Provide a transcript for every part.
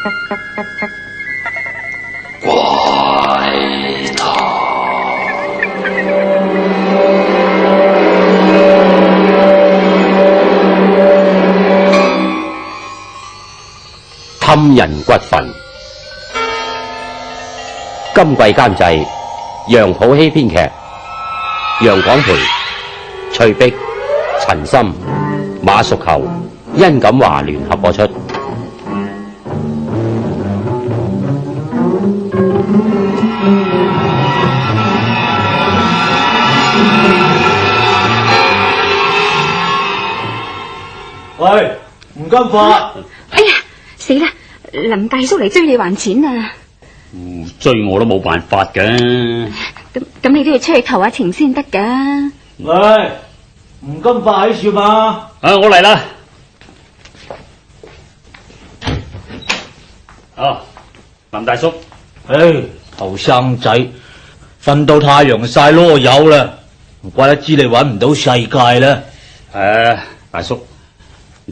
怪談氹人骨墳。今季監製楊普希編劇，楊廣培、翠碧、陳森、馬淑球、殷錦華聯合播出。喂，吳金發！哎呀，死啦！林大叔嚟追你還錢啊！追我都冇辦法嘅。咁你都要出去求下情先得噶。喂，吳金發喺處嘛？我嚟啦。林大叔。後生仔瞓到太陽曬囉柚啦，唔怪得知你搵唔到世界啦。大叔，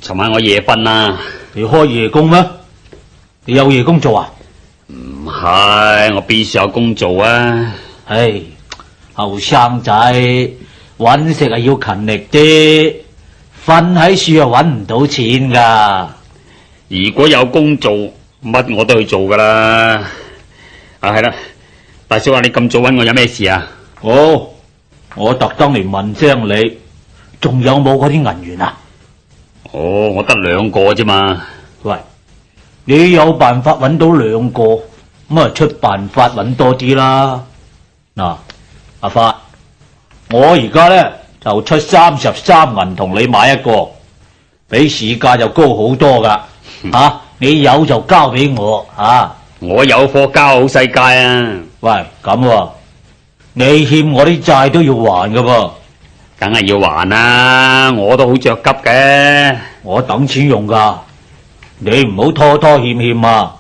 尋晚我夜瞓啦。你開夜工咩？你有夜工做啊？唔係，我邊時有工做啊？後生仔搵食係要勤力啲，瞓喺樹又搵唔到錢噶。如果有工做，乜我都去做噶啦。係啦，大叔啊，你咁早搵我有咩事啊？我特登嚟問聲你，仲有冇嗰啲銀元啊？我得2個啫嘛。喂，你有辦法搵到2個，咁啊出辦法搵多啲啦。嗱，阿發，我而家咧就出33銀同你買1個，比市價就高好多噶。你有就交俾我啊！我有貨交好世界啊！喂，咁你欠我啲債都要還噶噃。梗係要還啦，我都好着急嘅。我等錢用噶，你唔好拖拖欠欠啊！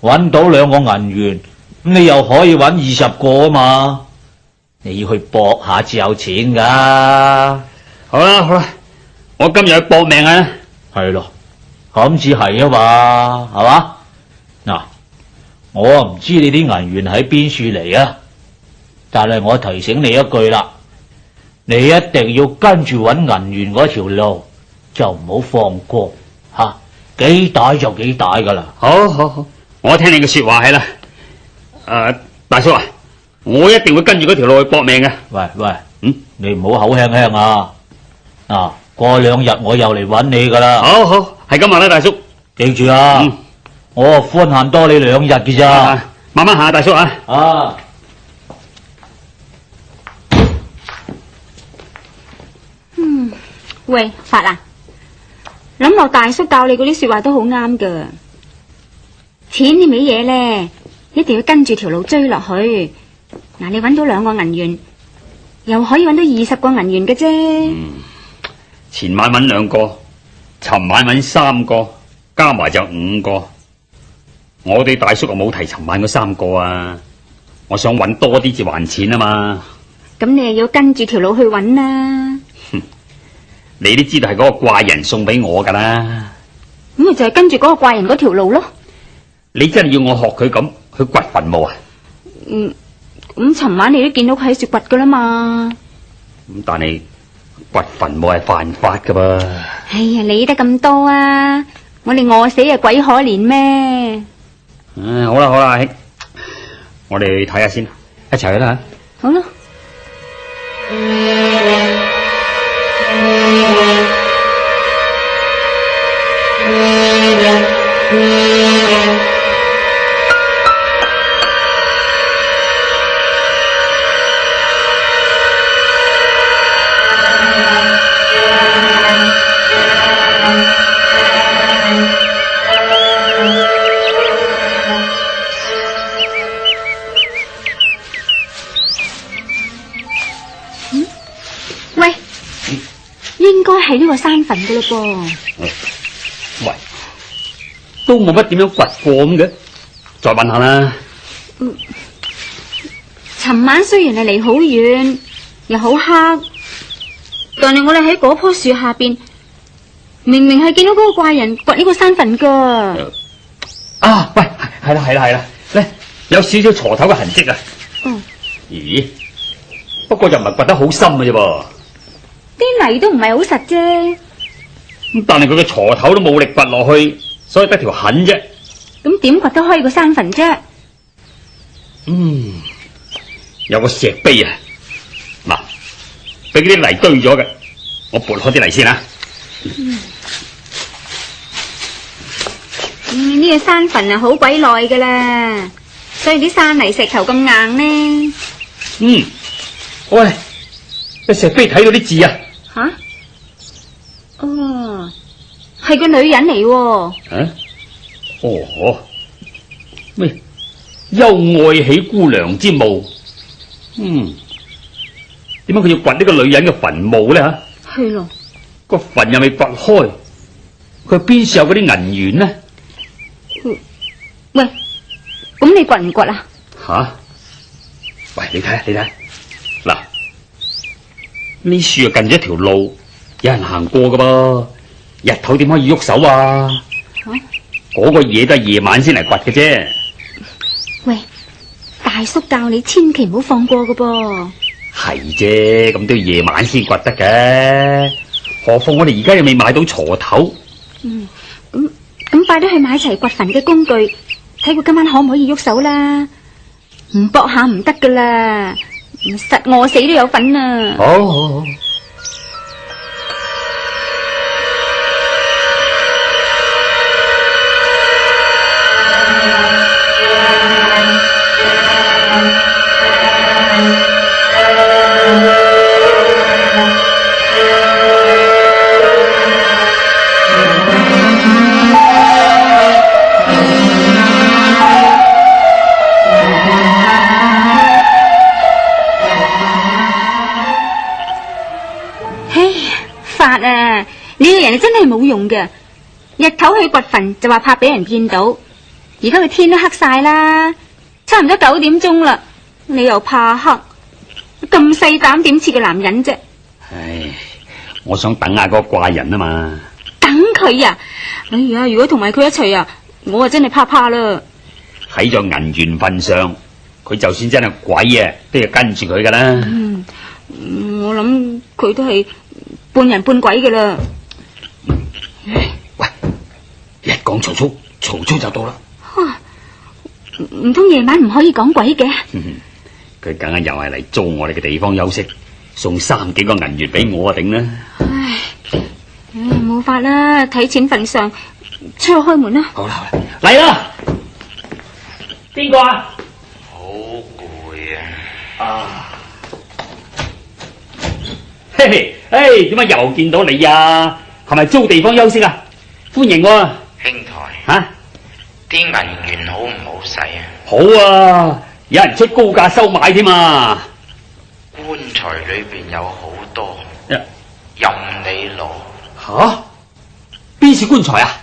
搵到2個銀元，咁你又可以搵20個啊嘛！你要去搏下至有錢噶。好啦，我今日去搏命啊！係咯，咁至係啊嘛，係嘛？嗱，我唔知你啲銀元喺邊處嚟啊，但係我提醒你一句啦，你一定要跟住搵銀元嗰條路，就唔好放過吓，幾大就幾大噶啦。好，我聽你嘅說話係啦。大叔啊，我一定會跟住嗰條路去搏命嘅。喂，你唔好口輕輕啊！過2日我又嚟搵你噶啦。好，係咁話啦，大叔。記住啊，我寬限多你2日嘅咋。慢慢行啊，大叔啊。喂，發啊，諗落大叔教你嗰啲說話都好啱噶。錢呢味嘢咧，一定要跟住條路追落去。嗱，你搵到2個銀元，又可以搵到20個銀元嘅啫。前晚搵2個，尋晚搵3個，加埋就5個。我哋大叔又冇提尋晚嗰3個啊，我想搵多啲至還錢啊嘛。咁你又要跟住條路去搵啦。你都知道係嗰個怪人送俾我噶啦。咁咪就係跟住嗰個怪人嗰條路咯。你真係要我學佢咁去掘墳墓啊？咁尋晚你都見到佢喺處掘噶啦嘛。咁但係掘墳墓係犯法噶噃。哎呀，理得咁多啊！我哋餓死啊，鬼可憐咩？好啦，兄，我哋去睇下先，一齊去啦。好啦。喂，應該係呢個山墳噶啦噃。喂，都冇乜點樣掘過咁嘅，再問下啦。尋晚雖然係離好遠，又好黑，但係我哋喺嗰棵樹下邊，明明係見到嗰個怪人掘呢個山墳噶。啊，喂，係啦，咧有少少鋤頭嘅痕跡啊。嗯。咦？不過又唔係掘得好深嘅啫噃。啲泥都唔係好實啫。咁但係佢嘅鋤頭都冇力掘落去，所以得條痕啫。咁點掘得開個山墳啫？有個石碑啊，嗱，俾啲泥堆咗嘅，我撥開啲泥先啊。呢個山墳啊，好鬼耐噶啦，所以啲山泥石頭咁硬呢。喂，個石碑睇到啲字啊。吓？哦，係個女人嚟喎。咩？幽愛喜姑娘之墓。點解佢要掘呢個女人嘅墳墓咧？吓？係咯。個墳又未掘開，佢邊處有嗰啲銀元呢？喂，咁你掘唔掘啊？吓？喂，你睇，嗱，呢樹啊近咗一條路，有人行過噶噃，日頭點可以喐手啊？嗰個嘢都係夜晚先嚟掘嘅啫。喂，大叔教你千祈唔好放過噶噃。係啫，咁都要夜晚先掘得嘅。何況我哋而家又未買到鋤頭。咁快啲去買齊掘墳嘅工具，睇佢今晚可唔可以喐手啦。唔搏下唔得噶啦，實餓死都有份啊。好。呢個人真係冇用嘅，日頭去掘墳就話怕俾人見到，而家個天都黑晒啦，差唔多9點鐘啦，你又怕黑，咁細膽點似個男人啫？唉，我想等下嗰個怪人啊嘛。等佢啊？哎呀，如果同埋佢一齊啊，我啊真係怕啦。睇在銀元份上，佢就算真係鬼啊，都要跟住佢噶啦。我諗佢都係半人半鬼噶啦。喂，一講曹操，曹操就到啦。唔通夜晚唔可以講鬼嘅？佢梗係又係嚟租我哋嘅地方休息，送3幾個銀元俾我啊，頂啦！唉，冇法啦，睇錢份上，出去開門啦。好啦，嚟啦！邊個啊？好攰啊！嘿嘿，點解又見到你啊？係咪租地方休息啊？歡迎喎，兄台。啲銀元好唔好使啊？好啊，有人出高價收買添啊！棺材裏邊有好多，任你攞。吓？邊處棺材啊？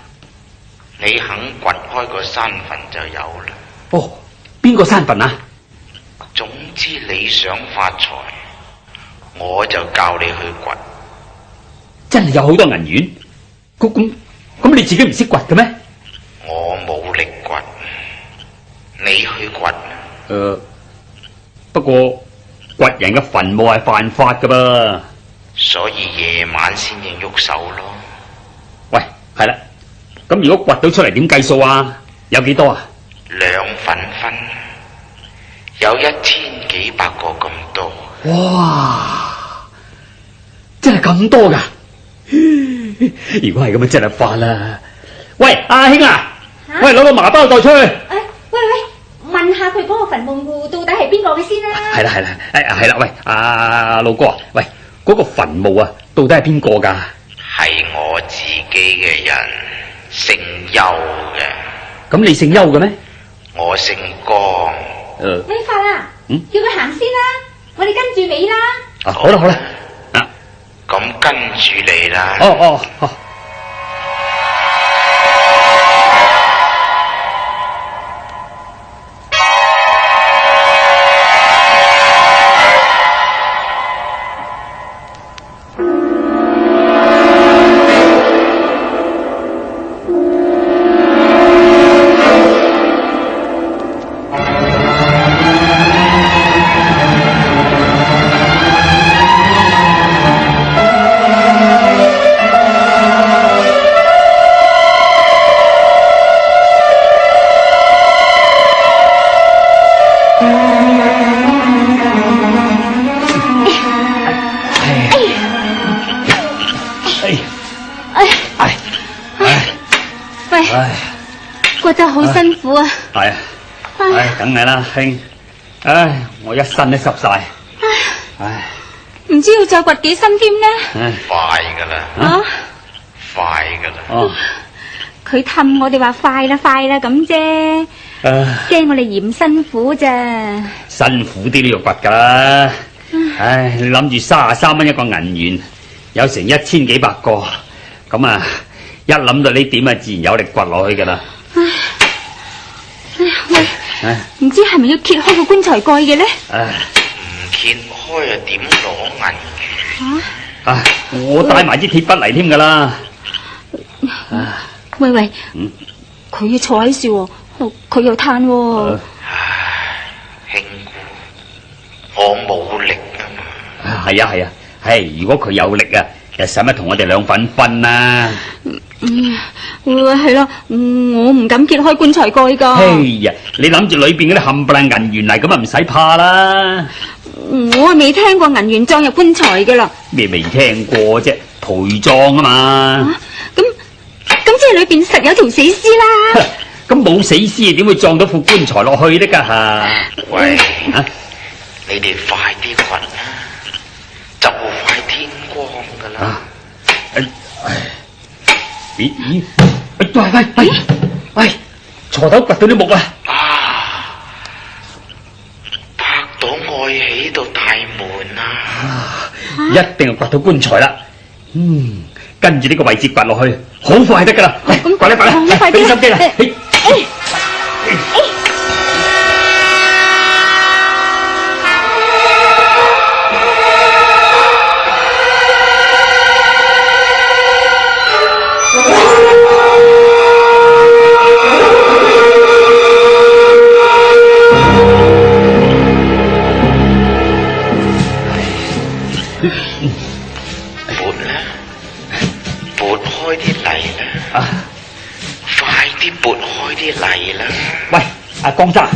你肯掘開個山墳就有啦。哦，邊個山墳啊？總之你想發財，我就教你去掘。真係有好多銀元？咁你自己唔識掘嘅咩？我冇力掘，你去掘。不過掘人嘅墳墓係犯法噶噃，所以夜晚先至喐手咯。喂，係啦，咁如果掘到出嚟點計數啊？有幾多啊？2份分，有1000幾百個咁多。哇，真係咁多噶！如果係咁啊，真係發啦！喂，阿兄啊，喂，攞個麻包袋出去。喂，問下佢嗰個墳墓到底係邊個嘅先啦？係啦，喂，阿老哥啊，喂，嗰個墳墓啊，到底係邊個噶？係我自己嘅人，姓邱嘅。咁你姓邱嘅咩？我姓江。喂，發啊，叫佢行先啦，我哋跟住尾啦。好啦，咁跟住你啦。哦。喂，唉，過得好辛苦啊！係啊，唉，梗係啦，兄，唉，我一身都濕晒，唉，唔知要再掘幾深添呢？唉，快噶啦，啊！快噶啦，哦，佢氹我哋話快啦咁啫，驚我哋嫌辛苦咋。辛苦啲都要掘噶啦，唉，你諗住33蚊一個銀元，有成1000幾百個，咁啊，一諗到呢點啊，自然有力掘落去噶啦。喂，唔知係咪要揭開個棺材蓋嘅呢？唉，唔揭開啊，點攞銀元？啊，我帶埋支鐵筆嚟添噶啦。喂，佢要坐喺樹喎，佢又嘆喎。兄姑，我冇力啊嘛。係啊，如果佢有力啊，又使乜同我哋兩份分啊？係咯，我唔敢揭開棺材蓋噶。哎呀，你諗住裏邊嗰啲冚唪唥銀元嚟，咁啊唔使怕啦。我未聽過銀元裝入棺材噶啦。咩未聽過啫？陪葬啊嘛。咁即係裏邊實有條死屍啦。咁冇死屍點會撞到副棺材落去得噶？喂，你哋快啲掘啦，就快天光噶啦。咦？喂，鋤頭掘到啲木啊！拍到愛喜到大門啊！一定係掘到棺材啦。跟住呢個位置掘落去，好快得噶啦。掘啦，快啲俾心機啦。撥開啲泥啦！快啲撥開啲泥啦！喂，阿江生，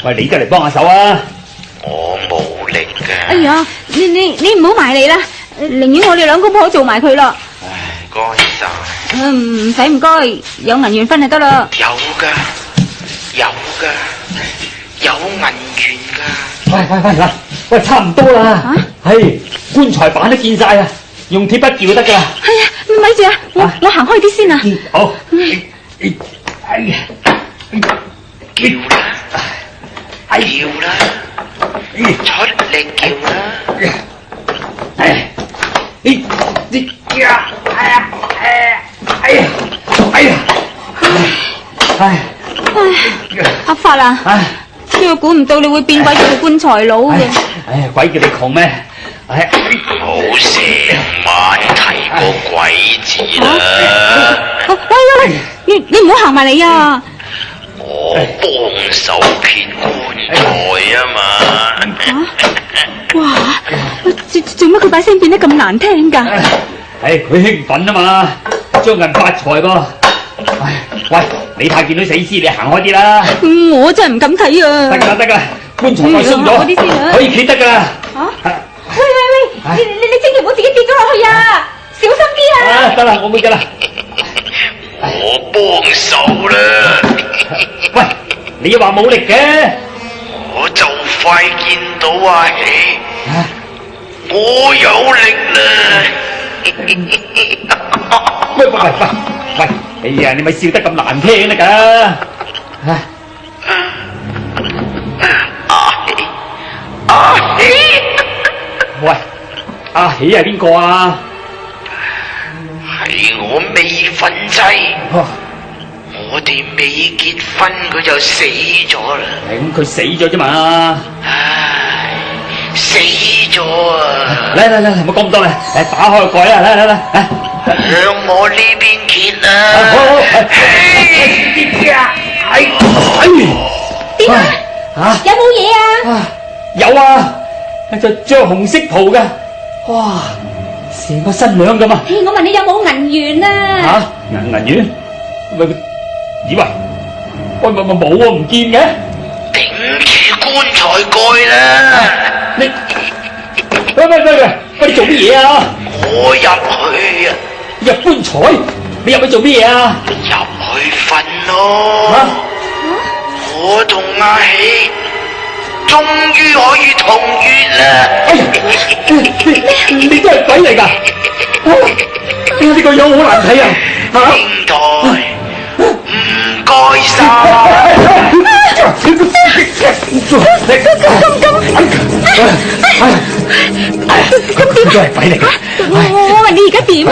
喂，你都嚟幫下手啊！我冇力噶。哎呀，你唔好埋嚟啦，寧願我哋兩公婆做埋佢啦。唉，該晒。唔該，有銀元分就得啦。有噶，有銀元噶。喂，差唔多啦。係棺材板都見晒啦，用鐵筆撬就得噶啦。係啊，咪住啊，我行開啲先啊。好。叫啦，出力叫啦。阿發啊，呢個估唔到你會變鬼做個棺材佬嘅。鬼叫你窮咩？冇成晚提過鬼字啦。喂，你唔好行埋嚟啊！我幫手揭棺材啊嘛。哇！做乜佢把聲變得咁難聽噶？佢興奮啊嘛，將銀發財噃。喂，你太見到死屍，你行開啲啦。我真係唔敢睇啊！得噶啦，棺材蓋鬆咗，可以揭得噶啦。喂，你千祈唔好自己跌咗落去啊！小心啲啊！得啦，我會噶啦。我幫手啦。喂，你話冇力嘅？我就快見到阿喜，我有力啦。喂，哎呀，你咪笑得咁難聽得噶？阿喜，喂，阿喜係邊個啊？係我未婚妻。我哋未結婚，佢就死咗啦。咁佢死咗啫嘛。唉，死咗啊！嚟，唔好講咁多啦，打開個蓋啊！嚟，向我呢邊揭啊！點啊？有冇嘢啊？有啊，就着紅色袍嘅，哇，成個新娘咁啊！我問你有冇銀元啊？銀元？以為喂冇啊，唔見嘅。頂住棺材蓋啦！你你做乜嘢啊？我入去啊！入棺材？你入去做乜嘢啊？入去瞓咯，我同阿喜終於可以同月啦！你真係鬼嚟㗎！呢個樣好難睇啊！兄台，唔該晒。佢都係鬼嚟㗎！我話你而家點啊？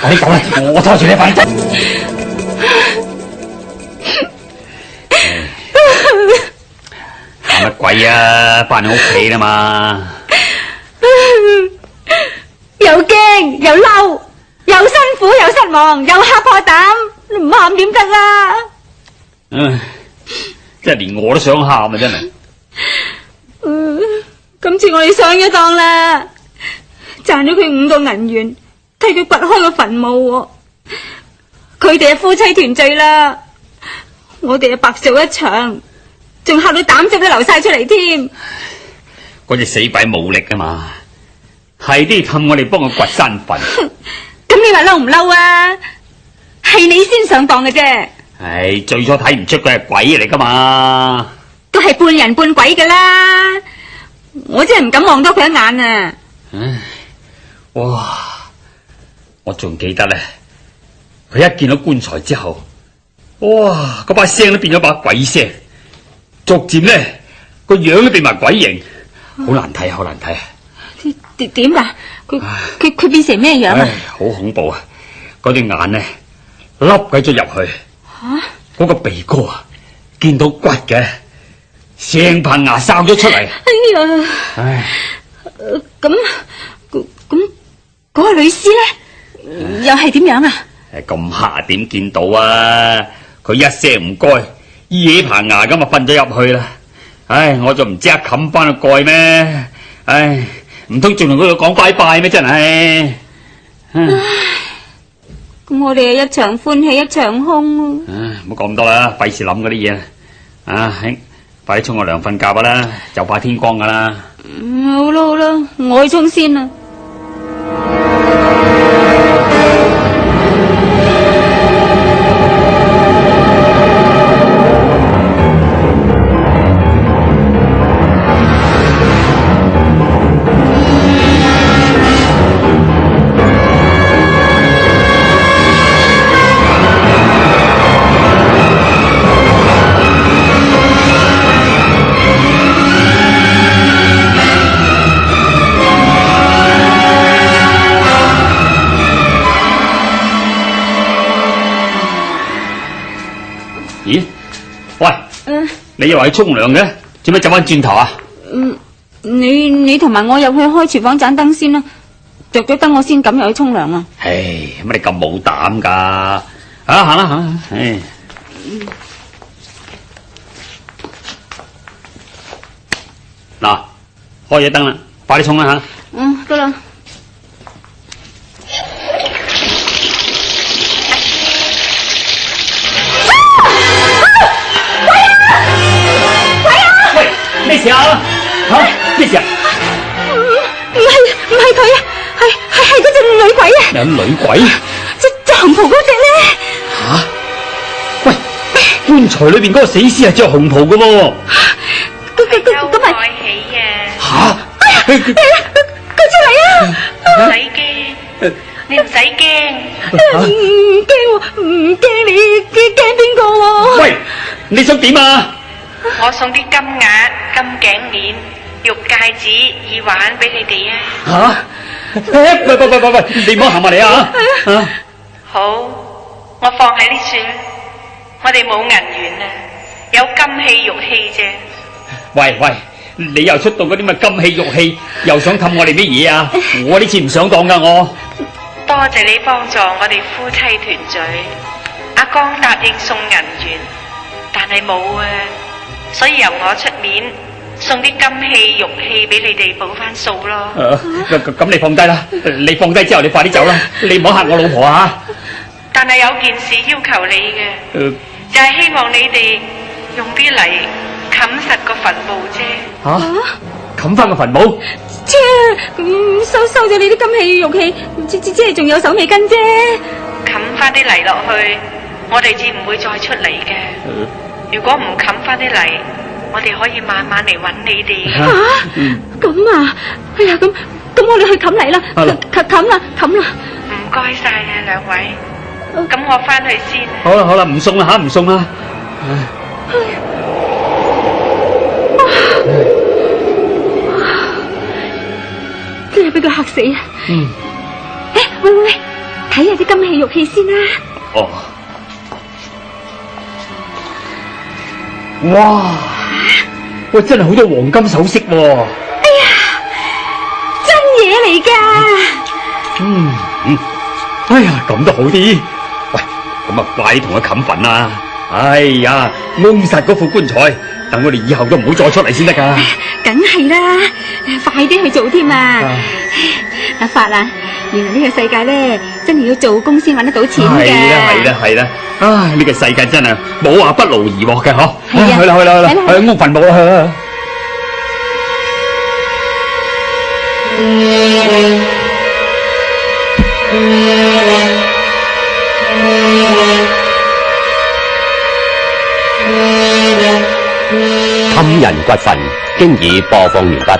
快啲走啦！我拖住你快啲走！乜鬼啊？翻屋企啦嘛！又驚又嬲，又辛苦又失望，又嚇破膽，唔喊點得啊？唉，真係連我都想喊啊！真係。今次我哋上咗當啦，賺咗佢5個銀元，替佢掘開個墳墓喎。佢哋係夫妻團聚啦，我哋係白做一場，仲嚇到膽汁都流晒出嚟添。嗰隻死鬼冇力啊嘛，係啲氹我哋幫佢掘山墳。咁你話嬲唔嬲啊？係你先上當嘅啫。唉，最初睇唔出佢係鬼嚟噶嘛，都係半人半鬼噶啦，我真係唔敢望多佢一眼啊！唉，哇！我仲記得咧，佢一見到棺材之後，哇！嗰把聲都變咗把鬼聲，逐漸咧個樣都變埋鬼形，好難睇，好難睇啊！點噶？佢變成咩樣啊？唉，好恐怖啊！嗰對眼咧凹鬼咗入去，嗰個鼻哥啊見到骨嘅，成棚牙哨咗出嚟。哎呀！唉，咁嗰個女屍咧，又係點樣啊？咁黑點見到啊？佢一聲唔該，依起棚牙咁啊瞓咗入去啦。唉，我就唔即刻冚翻個蓋咩？唉，唔通仲同佢講拜拜咩？真係。咁我哋係一場歡喜一場空。唉，唔好講咁多啦，費事諗嗰啲嘢。啊，兄，快啲沖個涼瞓覺啦，就快天光噶啦。好啦好啦，我去沖先啦。咦？喂，你又話去沖涼嘅，做咩走翻轉頭啊？你同埋我入去開廚房盞燈先啦，着咗燈我先敢入去沖涼啊！唉，乜你咁冇膽噶？啊，行啦行啦，唉。嗱，開咗燈啦，快啲沖啦吓！得啦。咩事啊？咩事啊？唔係佢啊，係嗰隻女鬼啊！有女鬼？着紅袍嗰隻咧？吓！喂，棺材裏邊嗰個死屍係着紅袍嘅喎。咁咪愛喜啊！吓！佢出嚟啊！唔使驚，你唔使驚。唔驚你驚邊個喎？喂，你想點啊？我送啲金額、金頸鏈、玉戒指、耳環俾你哋啊！吓！喂，你唔好行埋嚟啊！好，我放喺呢處。我哋冇銀元啊，有金器玉器啫。喂，你又出到嗰啲乜金器玉器，又想氹我哋乜嘢啊？我呢次唔上當噶，我。多謝你幫助我哋夫妻團聚。阿江答應送銀元，但係冇啊。所以由我出面送啲金器玉器俾你哋補翻數咯。咁你放低啦，你放低之後你快啲走啦，你唔好嚇我老婆啊！但係有件事要求你嘅，就係希望你哋用啲泥冚實個墳墓啫。吓，冚翻個墳墓？切，咁收咗你啲金器玉器，即係仲有手尾跟啫。冚翻啲泥落去，我哋至唔會再出嚟嘅。如果唔冚翻啲泥，我哋可以慢慢嚟揾你哋。咁啊，哎呀，咁我哋去冚泥啦，冚啦。唔該晒啊，兩位。咁我翻去先。好啦，唔送啦吓，唔送啦。真係俾佢嚇死啊！喂，睇下啲金器玉器先啦。哦，哇！喂，真係好多黃金首飾喎。哎呀，真嘢嚟噶！哎呀，咁都好啲。喂，咁啊，快啲同佢冚墳啦！哎呀，掹實嗰副棺材，等我哋以後都唔好再出嚟先得噶。梗係啦，快啲去做添啊！阿發啊，原來呢個世界咧，真係要做工先揾得到錢嘅。係啦，啊，呢個世界真係冇話不勞而獲嘅嗬。係啊，去啦，去屋墳墓啦，去啦。冚人掘墳經已播放完畢。